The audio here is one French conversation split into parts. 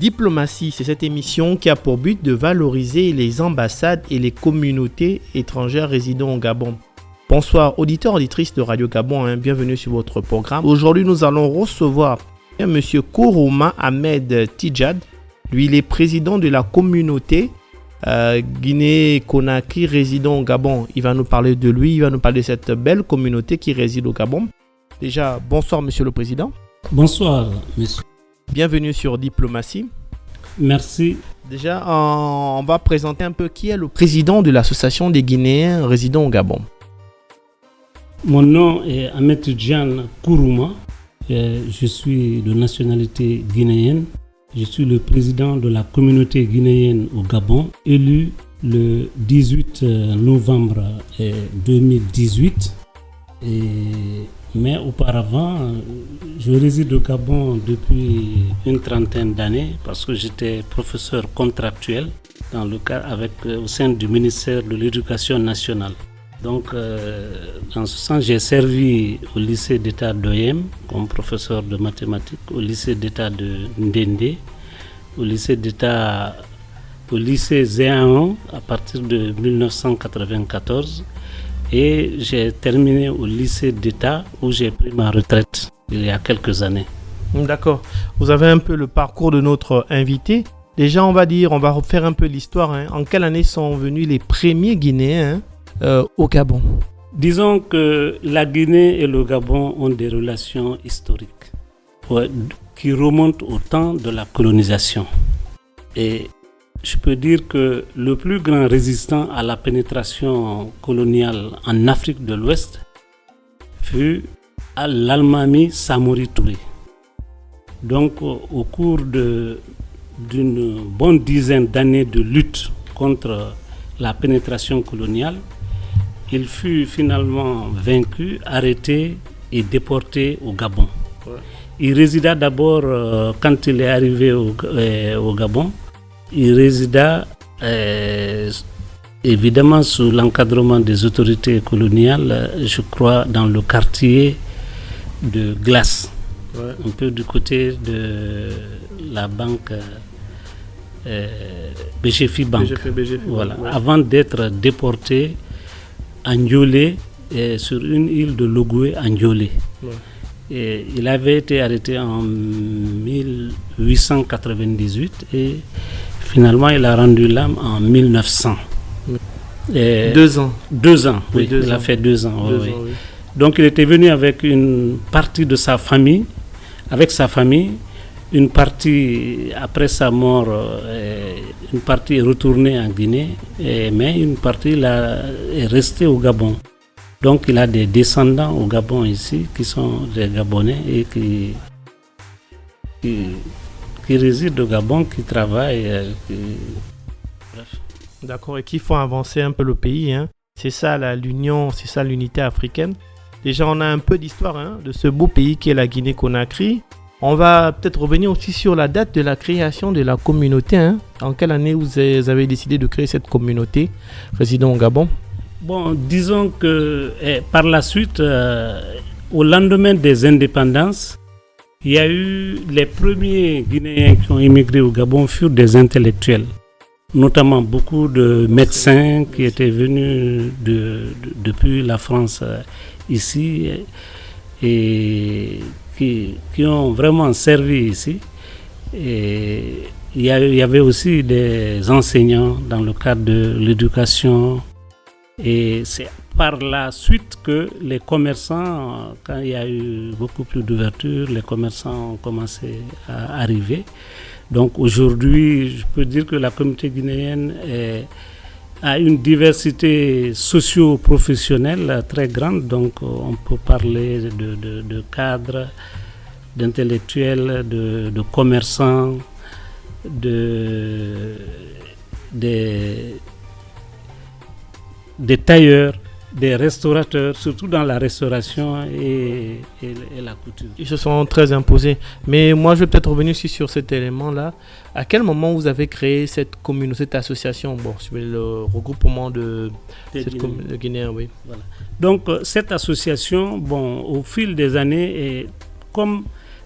Diplomatie, c'est cette émission qui a pour but de valoriser les ambassades et les communautés étrangères résidant au Gabon. Bonsoir, auditeurs, auditrices de Radio Gabon, bienvenue sur votre programme. Aujourd'hui, nous allons recevoir M. Kourouma Ahmed Tidjad. Lui, il est président de la communauté Guinée-Conakry résidant au Gabon. Il va nous parler de lui, il va nous parler de cette belle communauté qui réside au Gabon. Déjà, bonsoir, Monsieur le Président. Bonsoir, monsieur. Bienvenue sur Diplomatie. Merci. Déjà, on va présenter un peu qui est le président de l'association des Guinéens résidant au Gabon. Mon nom est Ahmed Tidjad Kourouma. Je suis de nationalité guinéenne. Je suis le président de la communauté guinéenne au Gabon, élu le 18 novembre 2018. Mais auparavant, je réside au Gabon depuis une trentaine d'années parce que j'étais professeur contractuel au sein du ministère de l'Éducation nationale. Donc, dans ce sens, j'ai servi au lycée d'État d'Oyem comme professeur de mathématiques, au lycée d'État de Ndende, au lycée Zéaon à partir de 1994. Et j'ai terminé au lycée d'État où j'ai pris ma retraite il y a quelques années. D'accord. Vous avez un peu le parcours de notre invité. Déjà, on va refaire un peu l'histoire. En quelle année sont venus les premiers Guinéens au Gabon? Disons que la Guinée et le Gabon ont des relations historiques qui remontent au temps de la colonisation. Et je peux dire que le plus grand résistant à la pénétration coloniale en Afrique de l'Ouest fut l'Almami Samori Touré. Donc, au cours d'une bonne dizaine d'années de lutte contre la pénétration coloniale, il fut finalement vaincu, arrêté et déporté au Gabon. Ouais. Il résida d'abord, quand il est arrivé au Gabon, il résida évidemment sous l'encadrement des autorités coloniales, je crois, dans le quartier de Glace, ouais. Un peu du côté de la banque BGFI Bank. BGFI, voilà. Ouais. Avant d'être déporté à Ndiolé, sur une île de Logoué à Ndiolé. Ouais. Et il avait été arrêté en 1898 et finalement il a rendu l'âme en 1900. Et 2 ans. 2 ans, oui. Il a fait 2 ans. Oui. Donc il était venu avec une partie de sa famille, une partie après sa mort, une partie est retournée en Guinée, mais une partie est restée au Gabon. Donc il a des descendants au Gabon ici qui sont des Gabonais et qui résident au Gabon, qui travaillent. Bref. D'accord, et qui font avancer un peu le pays. C'est ça l'union, c'est ça l'unité africaine. Déjà on a un peu d'histoire de ce beau pays qui est la Guinée-Conakry. On va peut-être revenir aussi sur la date de la création de la communauté. En quelle année vous avez décidé de créer cette communauté résidant au Gabon? Bon, disons que par la suite, au lendemain des indépendances, il y a eu les premiers Guinéens qui ont immigré au Gabon furent des intellectuels, notamment beaucoup de médecins qui étaient venus depuis la France ici et qui ont vraiment servi ici. Et il y avait aussi des enseignants dans le cadre de l'éducation. Et c'est par la suite que les commerçants, quand il y a eu beaucoup plus d'ouverture, les commerçants ont commencé à arriver. Donc aujourd'hui, je peux dire que la communauté guinéenne a une diversité socio-professionnelle très grande. Donc on peut parler de cadres, d'intellectuels, de commerçants, des tailleurs, des restaurateurs, surtout dans la restauration et la couture. Ils se sont très imposés. Mais moi, je vais peut-être revenir aussi sur cet élément-là. À quel moment vous avez créé cette communauté, cette association, sur le regroupement de Guinéens, oui. Voilà. Donc, cette association, au fil des années, comme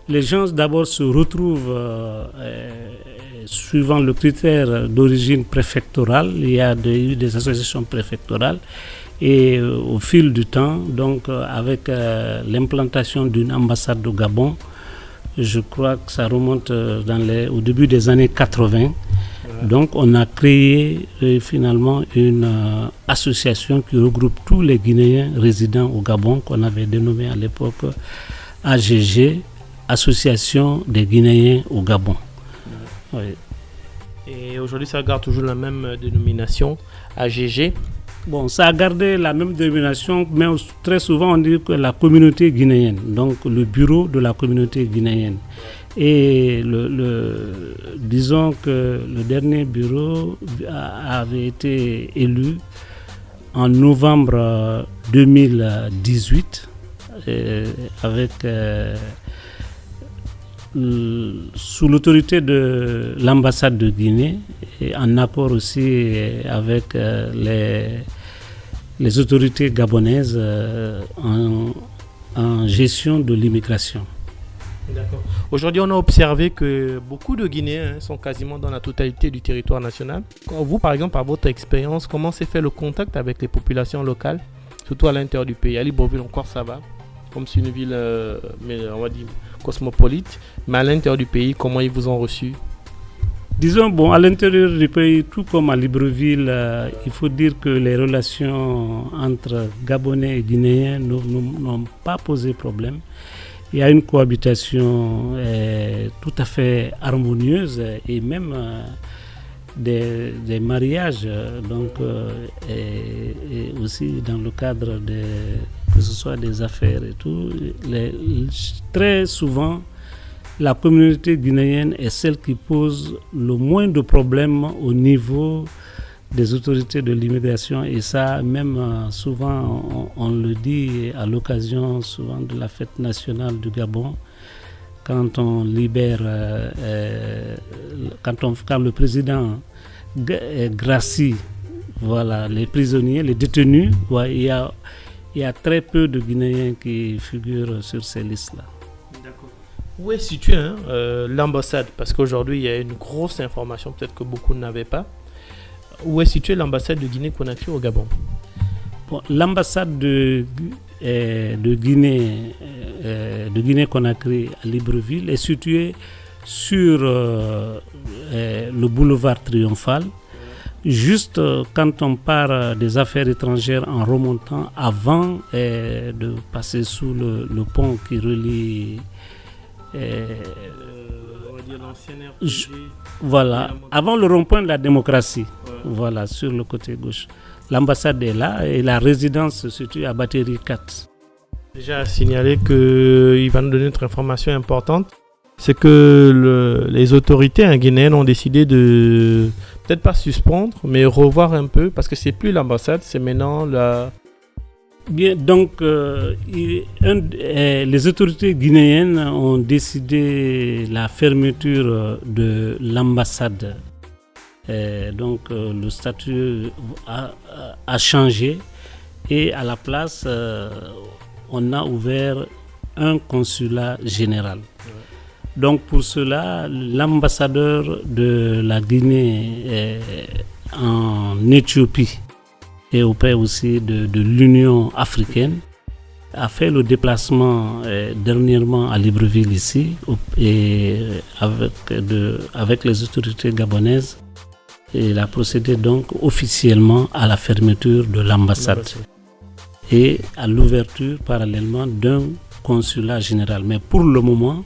les gens d'abord se retrouvent suivant le critère d'origine préfectorale. Il y a eu des associations préfectorales. Et au fil du temps, donc avec l'implantation d'une ambassade au Gabon, je crois que ça remonte au début des années 80. Ouais. Donc on a créé finalement une association qui regroupe tous les Guinéens résidant au Gabon, qu'on avait dénommée à l'époque AGG, Association des Guinéens au Gabon. Ouais. Ouais. Et aujourd'hui, ça garde toujours la même dénomination, AGG. Bon, ça a gardé la même dénomination, mais très souvent on dit que la communauté guinéenne, donc le bureau de la communauté guinéenne. Et disons que le dernier bureau avait été élu en novembre 2018 avec sous l'autorité de l'ambassade de Guinée et en accord aussi avec les autorités gabonaises en gestion de l'immigration. D'accord. Aujourd'hui, on a observé que beaucoup de Guinéens sont quasiment dans la totalité du territoire national. Vous, par exemple, par votre expérience, comment s'est fait le contact avec les populations locales, surtout à l'intérieur du pays? À Libreville, encore ça va, comme c'est une ville, on va dire, cosmopolite, mais à l'intérieur du pays, comment ils vous ont reçu? Disons, bon, à l'intérieur du pays, tout comme à Libreville, il faut dire que les relations entre Gabonais et Guinéens n'ont pas posé problème. Il y a une cohabitation tout à fait harmonieuse et même des mariages, donc, et aussi dans le cadre que ce soit des affaires et tout. Très souvent, la communauté guinéenne est celle qui pose le moins de problèmes au niveau des autorités de l'immigration, et ça même souvent on le dit à l'occasion souvent de la fête nationale du Gabon, quand on libère quand le président gracie les prisonniers, les détenus, il y a très peu de Guinéens qui figurent sur ces listes-là. D'accord. Où est située l'ambassade? Parce qu'aujourd'hui il y a une grosse information peut-être que beaucoup n'avaient pas. Où est située l'ambassade de Guinée-Conakry au Gabon? Bon, l'ambassade de Guinée-Conakry à Libreville est située sur le boulevard Triomphal, juste quand on part des affaires étrangères en remontant avant de passer sous le pont qui relie l'ancienne avant le rond-point de la démocratie, sur le côté gauche. L'ambassade est là et la résidence se situe à Batterie 4. Déjà à signaler qu'il va nous donner une information importante, c'est que les autorités guinéennes ont décidé de, peut-être pas suspendre, mais revoir un peu, parce que c'est plus l'ambassade, c'est maintenant la... Bien, donc les autorités guinéennes ont décidé la fermeture de l'ambassade. Donc le statut a changé et à la place on a ouvert un consulat général. Donc pour cela, l'ambassadeur de la Guinée en Éthiopie et auprès aussi de l'Union africaine a fait le déplacement dernièrement à Libreville ici et avec les autorités gabonaises. Et il a procédé donc officiellement à la fermeture de l'ambassade et à l'ouverture parallèlement d'un consulat général. Mais pour le moment,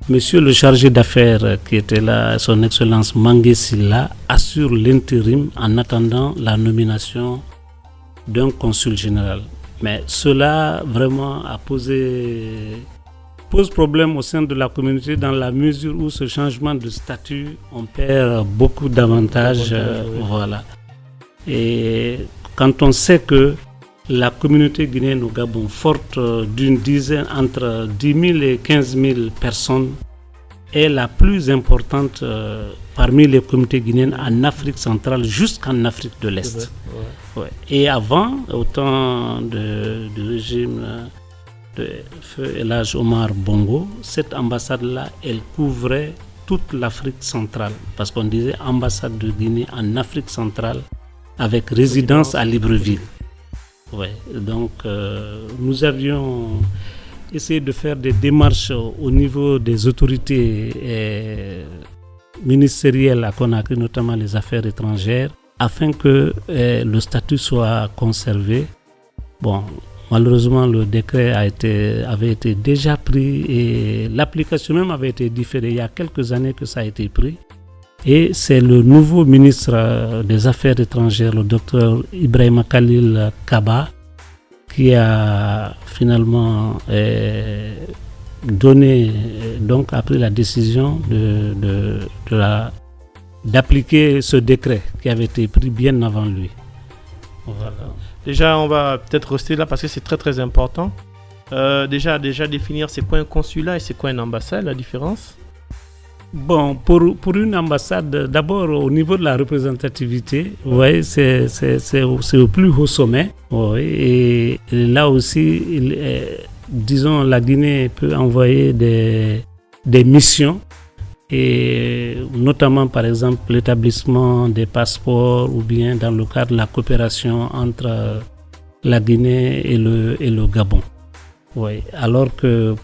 monsieur le chargé d'affaires qui était là, son excellence Mangué Silla, assure l'intérim en attendant la nomination d'un consul général. Mais cela vraiment pose problème au sein de la communauté dans la mesure où ce changement de statut, on perd beaucoup d'avantages. Et quand on sait que la communauté guinéenne au Gabon, forte d'une dizaine, entre 10 000 et 15 000 personnes, est la plus importante parmi les communautés guinéennes en Afrique centrale jusqu'en Afrique de l'Est. Et avant, au temps du régime de Feu El Hadj Omar Bongo, cette ambassade-là, elle couvrait toute l'Afrique centrale, parce qu'on disait ambassade de Guinée en Afrique centrale, avec résidence à Libreville. Ouais, donc nous avions essayé de faire des démarches au niveau des autorités ministérielles à Conakry, notamment les affaires étrangères, afin que le statut soit conservé. Bon, malheureusement, le décret avait été déjà pris et l'application même avait été différée. Il y a quelques années que ça a été pris. Et c'est le nouveau ministre des Affaires étrangères, le docteur Ibrahima Khalil Kaba, qui a finalement a pris la décision d'appliquer ce décret qui avait été pris bien avant lui. Voilà. Déjà, on va peut-être rester là parce que c'est très très important. Déjà définir c'est quoi un consulat et c'est quoi une ambassade, la différence. Bon, pour une ambassade, d'abord au niveau de la représentativité, ouais, c'est au plus haut sommet. Ouais, et là aussi, disons, la Guinée peut envoyer des missions, et notamment par exemple l'établissement des passeports ou bien dans le cadre de la coopération entre la Guinée et le Gabon. Oui, alors que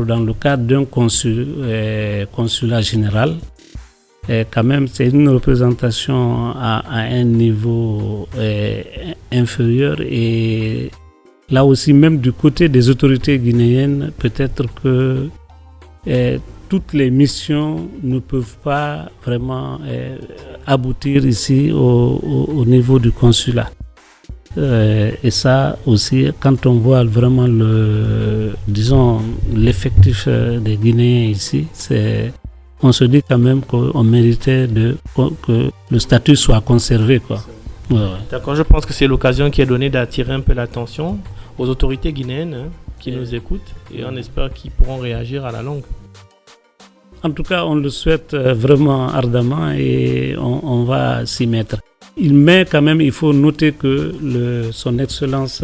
dans le cadre d'un consulat général, quand même c'est une représentation à un niveau inférieur, et là aussi même du côté des autorités guinéennes, peut-être que toutes les missions ne peuvent pas vraiment aboutir ici au niveau du consulat. Et ça aussi, quand on voit vraiment l'effectif des Guinéens ici, on se dit quand même qu'on méritait que le statut soit conservé, quoi. Ouais. D'accord, je pense que c'est l'occasion qui est donnée d'attirer un peu l'attention aux autorités guinéennes qui nous écoutent, et on espère qu'ils pourront réagir à la longue. En tout cas, on le souhaite vraiment ardemment et on va s'y mettre. Mais quand même, il faut noter que son Excellence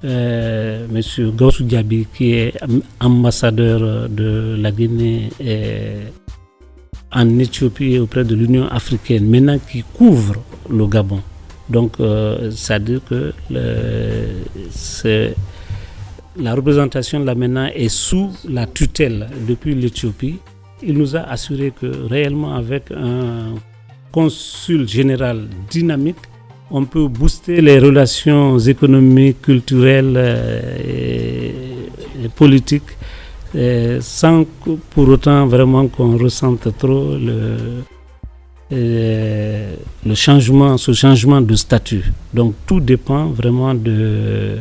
M. Gawsu Diaby, qui est ambassadeur de la Guinée en Éthiopie auprès de l'Union africaine, maintenant qui couvre le Gabon. Donc, c'est-à-dire que la représentation là maintenant est sous la tutelle depuis l'Éthiopie. Il nous a assuré que réellement avec un consul général dynamique, on peut booster les relations économiques, culturelles et politiques sans pour autant vraiment qu'on ressente trop ce changement de statut. Donc tout dépend vraiment de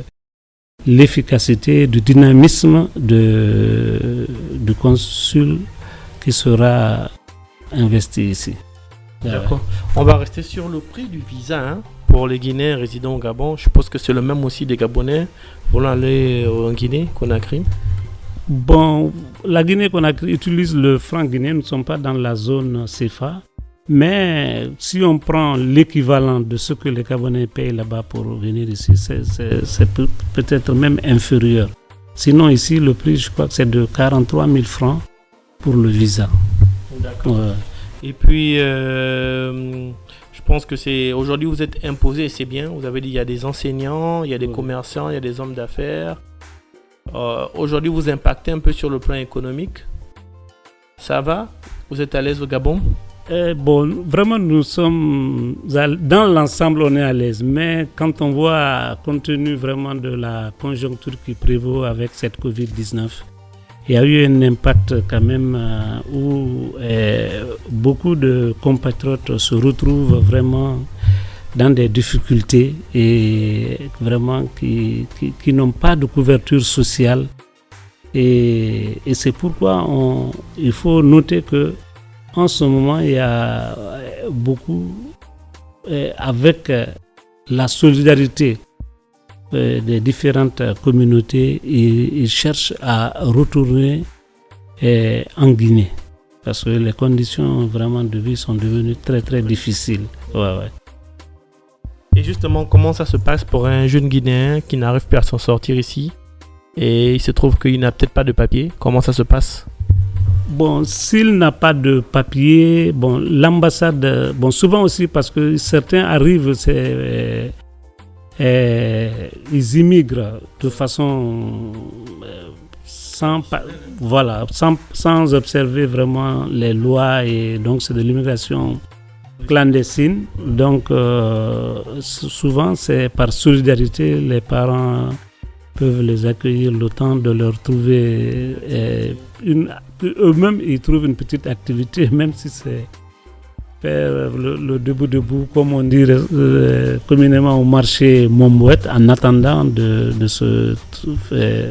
l'efficacité, du dynamisme du consul qui sera investi ici. D'accord. On va rester sur le prix du visa pour les Guinéens résidant au Gabon. Je suppose que c'est le même aussi des Gabonais voulant aller en Guinée, Conakry. Bon, la Guinée-Conakry utilise le franc guinéen. Nous ne sommes pas dans la zone CFA. Mais si on prend l'équivalent de ce que les Gabonais payent là-bas pour venir ici, c'est peut-être même inférieur. Sinon ici, le prix, je crois que c'est de 43 000 francs pour le visa. D'accord. Ouais. Et puis, je pense que aujourd'hui vous êtes imposé, et c'est bien. Vous avez dit il y a des enseignants, il y a des commerçants, il y a des hommes d'affaires. Aujourd'hui, vous impactez un peu sur le plan économique. Ça va? Vous êtes à l'aise au Gabon? Bon, vraiment, nous sommes dans l'ensemble, on est à l'aise. Mais quand on voit, compte tenu vraiment de la conjoncture qui prévaut avec cette Covid-19, il y a eu un impact quand même où beaucoup de compatriotes se retrouvent vraiment dans des difficultés et vraiment qui n'ont pas de couverture sociale. Et c'est pourquoi il faut noter que en ce moment, il y a beaucoup, avec la solidarité des différentes communautés, ils cherchent à retourner en Guinée. Parce que les conditions vraiment de vie sont devenues très très difficiles. Ouais. Et justement, comment ça se passe pour un jeune Guinéen qui n'arrive plus à s'en sortir ici? et il se trouve qu'il n'a peut-être pas de papier. Comment ça se passe? Bon, s'il n'a pas de papier, bon, l'ambassade, bon, souvent aussi parce que certains arrivent, ils immigrent de façon sans observer vraiment les lois, et donc c'est de l'immigration clandestine. Donc souvent c'est par solidarité, les parents peuvent les accueillir le temps de leur trouver eux-mêmes ils trouvent une petite activité, même si c'est faire le debout, comme on dit communément au marché Mombouette, en attendant de se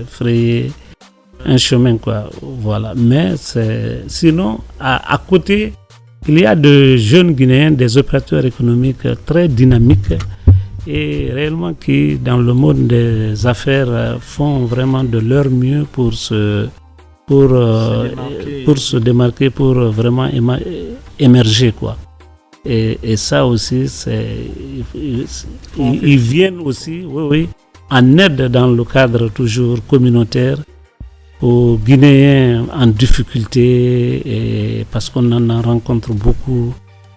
frayer un chemin, quoi. Voilà. Mais sinon, à côté, il y a de jeunes Guinéens, des opérateurs économiques très dynamiques et réellement qui, dans le monde des affaires, font vraiment de leur mieux pour se démarquer, pour vraiment émerger, quoi. Et ça aussi, ils viennent aussi, oui, en aide dans le cadre toujours communautaire aux Guinéens en difficulté, et parce qu'on en rencontre beaucoup,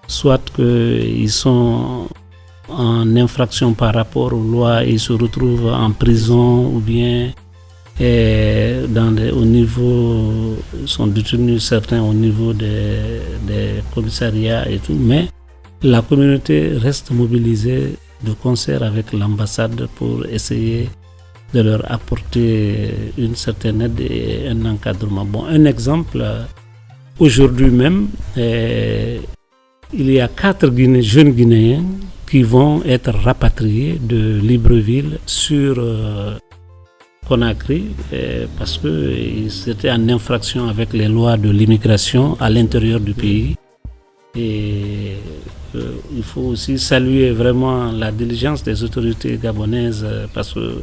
soit qu'ils sont en infraction par rapport aux lois et ils se retrouvent en prison, ou bien au niveau, sont détenus certains au niveau des commissariats et tout, mais la communauté reste mobilisée de concert avec l'ambassade pour essayer de leur apporter une certaine aide et un encadrement. Bon, un exemple, aujourd'hui même, il y a 4 jeunes Guinéens qui vont être rapatriés de Libreville sur Conakry, parce qu'ils étaient en infraction avec les lois de l'immigration à l'intérieur du pays. Et il faut aussi saluer vraiment la diligence des autorités gabonaises, parce que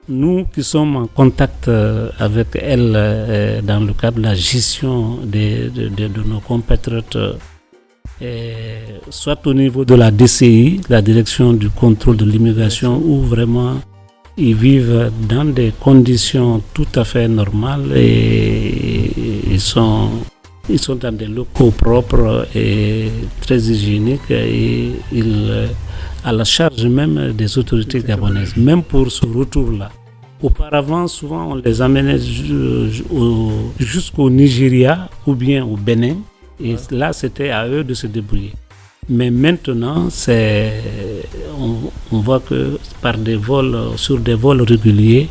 nous qui sommes en contact avec elles dans le cadre de la gestion de nos compatriotes, soit au niveau de la DCI, la direction du contrôle de l'immigration, où vraiment ils vivent dans des conditions tout à fait normales, et ils sont dans des locaux propres et très hygiéniques, et à la charge même des autorités gabonaises, même pour ce retour-là. Auparavant, souvent, on les amenait jusqu'au Nigeria ou bien au Bénin, et là, c'était à eux de se débrouiller. Mais maintenant, on voit que sur des vols réguliers,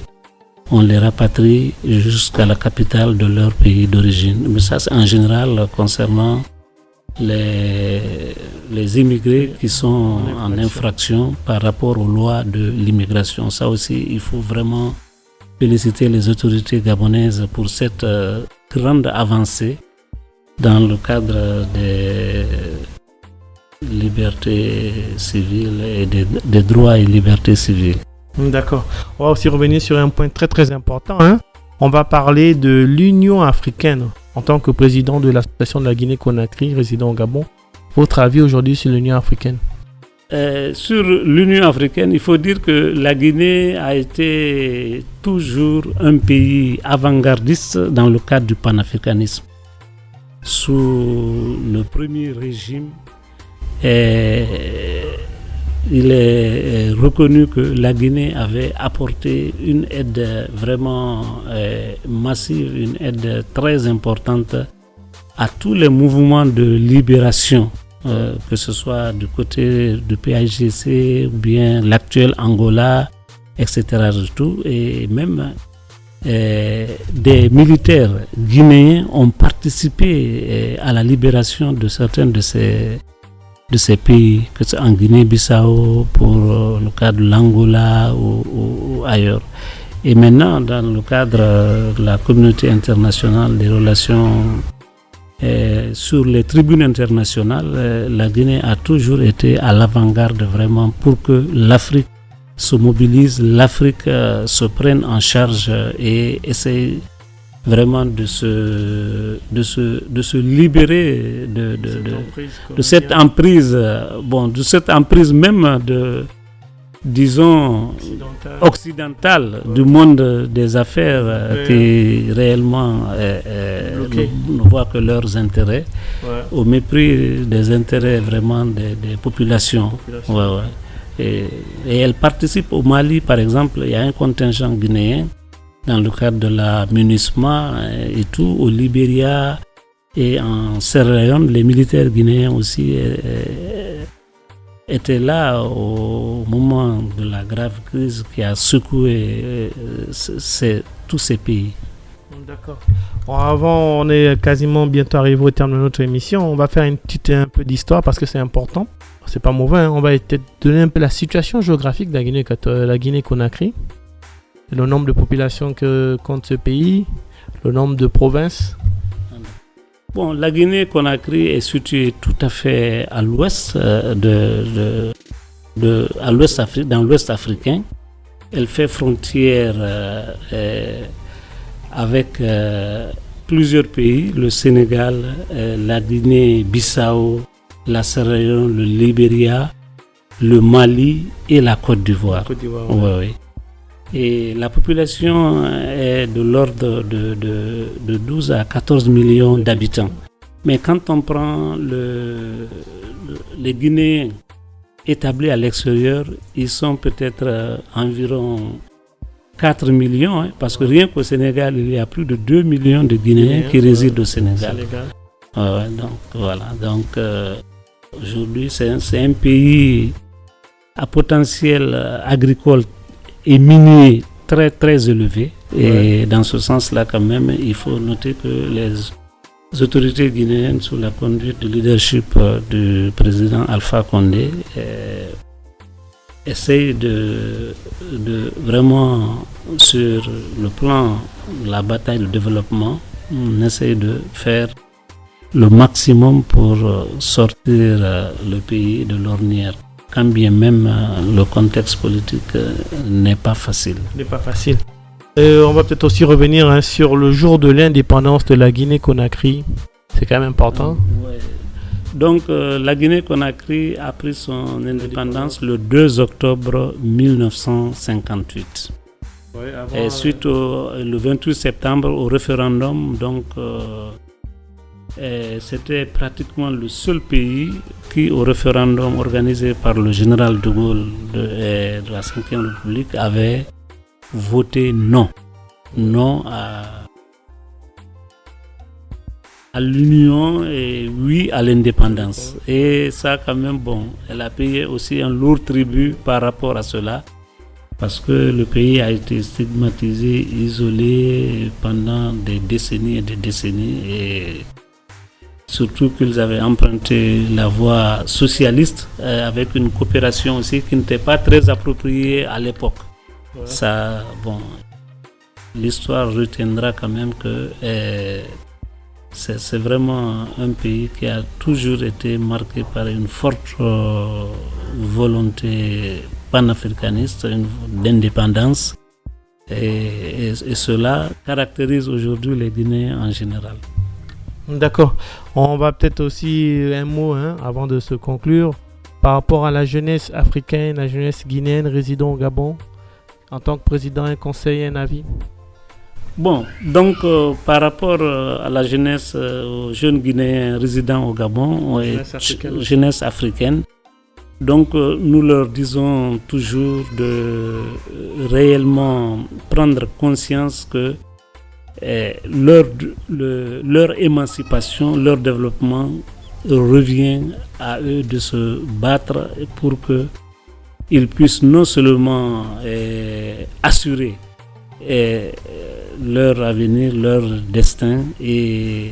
on les rapatrie jusqu'à la capitale de leur pays d'origine. Mais ça, c'est en général concernant les immigrés qui sont en infraction par rapport aux lois de l'immigration. Ça aussi, il faut vraiment féliciter les autorités gabonaises pour cette grande avancée dans le cadre des libertés civiles et des droits et libertés civiles. D'accord. On va aussi revenir sur un point très très important. On va parler de l'Union africaine. En tant que président de l'association de la Guinée-Conakry, résident au Gabon, votre avis aujourd'hui sur l'Union africaine? Sur l'Union africaine, il faut dire que la Guinée a été toujours un pays avant-gardiste dans le cadre du panafricanisme. Sous le premier régime, il est reconnu que la Guinée avait apporté une aide vraiment massive, une aide très importante à tous les mouvements de libération, que ce soit du côté du PAIGC ou bien l'actuel Angola, etc. Et même des militaires guinéens ont participé à la libération de certains de ces pays, que ce soit en Guinée-Bissau, pour le cadre de l'Angola ou ailleurs. Et maintenant, dans le cadre de la communauté internationale des relations sur les tribunes internationales, la Guinée a toujours été à l'avant-garde vraiment pour que l'Afrique se mobilise, l'Afrique se prenne en charge et essaye vraiment de se libérer de cette emprise, de cette emprise même disons, occidentale du monde des affaires qui réellement ne voient que leurs intérêts au mépris des intérêts vraiment des populations. Et elle participe au Mali, par exemple, il y a un contingent guinéen dans le cadre de la MINUSMA et tout, au Libéria et en Sierra Leone, les militaires guinéens aussi étaient là au moment de la grave crise qui a secoué tous ces pays. D'accord. Bon, avant, on est quasiment bientôt arrivé au terme de notre émission. On va faire un peu d'histoire parce que c'est important. C'est pas mauvais, hein. On va te donner un peu la situation géographique de la Guinée-Conakry, le nombre de populations que compte ce pays, le nombre de provinces. Bon, la Guinée-Conakry est située tout à fait à l'ouest dans l'ouest africain. Elle fait frontière avec plusieurs pays, le Sénégal, la Guinée-Bissau, la Sierra Leone, le Libéria, le Mali et la Côte d'Ivoire. Oui. Et la population est de l'ordre de 12 à 14 millions d'habitants. Mais quand on prend les Guinéens établis à l'extérieur, ils sont peut-être environ 4 millions, hein, parce que rien qu'au Sénégal, il y a plus de 2 millions de Guinéens qui résident au Sénégal. Donc, aujourd'hui, c'est un pays à potentiel agricole et minier très très élevé. Et dans ce sens-là, quand même, il faut noter que les autorités guinéennes, sous la conduite du leadership du président Alpha Condé, essayent de vraiment, sur le plan de la bataille de développement, on essaye de faire le maximum pour sortir le pays de l'ornière. Quand bien même le contexte politique n'est pas facile. On va peut-être aussi revenir sur le jour de l'indépendance de la Guinée-Conakry. C'est quand même important. Donc la Guinée-Conakry a pris son indépendance le 2 octobre 1958. Et suite le 28 septembre au référendum, donc c'était pratiquement le seul pays qui, au référendum organisé par le général de Gaulle de la Ve République, avait voté non à l'union et oui à l'indépendance. Et ça, quand même, elle a payé aussi un lourd tribut par rapport à cela, parce que le pays a été stigmatisé, isolé pendant des décennies et des décennies, et surtout qu'ils avaient emprunté la voie socialiste avec une coopération aussi qui n'était pas très appropriée à l'époque. Ça, l'histoire retiendra quand même que c'est vraiment un pays qui a toujours été marqué par une forte volonté panafricaniste, d'indépendance, et cela caractérise aujourd'hui les Guinéens en général. D'accord. On va peut-être aussi un mot avant de se conclure par rapport à la jeunesse africaine, la jeunesse guinéenne résidant au Gabon. En tant que président, un conseil, un avis? Donc par rapport à la jeunesse, aux jeunes Guinéens résidant au Gabon, jeunesse africaine, donc nous leur disons toujours de réellement prendre conscience que leur émancipation, leur développement revient à eux de se battre pour qu'ils puissent non seulement assurer leur avenir, leur destin, et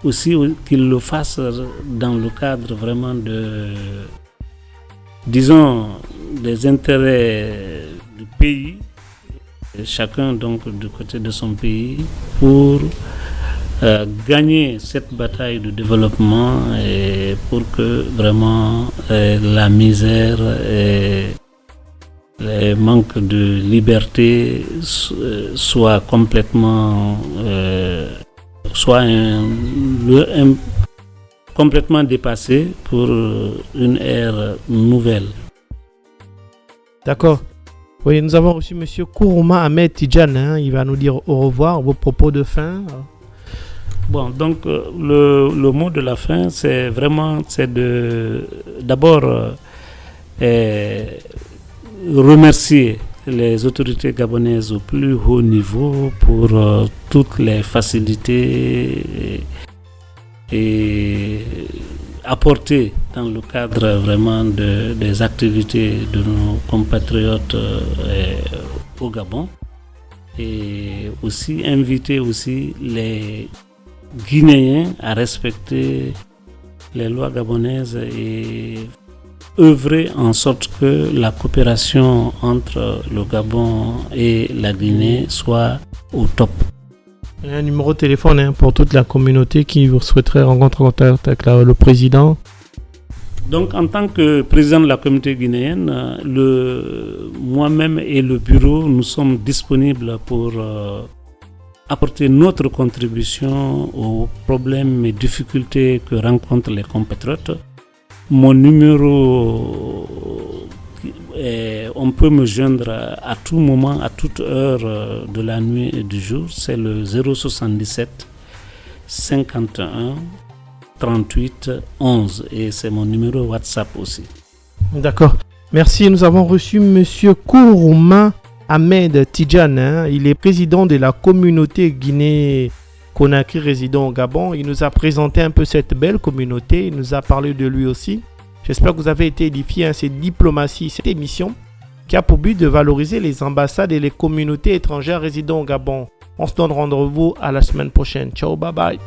aussi qu'ils le fassent dans le cadre vraiment des intérêts du pays, chacun donc du côté de son pays, pour gagner cette bataille de développement et pour que vraiment la misère et les manques de liberté soient complètement complètement dépassés pour une ère nouvelle. D'accord. Oui, nous avons reçu M. Kourouma Ahmed Tidjane. Hein. Il va nous dire au revoir, vos propos de fin. Bon, donc le mot de la fin, c'est d'abord remercier les autorités gabonaises au plus haut niveau pour toutes les facilités et apporter dans le cadre vraiment des activités de nos compatriotes au Gabon, et aussi inviter aussi les Guinéens à respecter les lois gabonaises et œuvrer en sorte que la coopération entre le Gabon et la Guinée soit au top. Il y a un numéro de téléphone hein, pour toute la communauté qui souhaiterait rencontrer contact avec le président. Donc, en tant que président de la communauté guinéenne, moi-même et le bureau, nous sommes disponibles pour apporter notre contribution aux problèmes et difficultés que rencontrent les compatriotes. Mon numéro, on peut me joindre à tout moment, à toute heure de la nuit et du jour. C'est le 077 51 38 11 et c'est mon numéro WhatsApp aussi. D'accord. Merci. Nous avons reçu M. Kourouma Ahmed Tidjane. Hein. Il est président de la communauté Guinée-Conakry résident au Gabon. Il nous a présenté un peu cette belle communauté. Il nous a parlé de lui aussi. J'espère que vous avez été édifiés. Hein. C'est Diplomatie, cette émission qui a pour but de valoriser les ambassades et les communautés étrangères résidant au Gabon. On se donne rendez-vous à la semaine prochaine. Ciao, bye bye.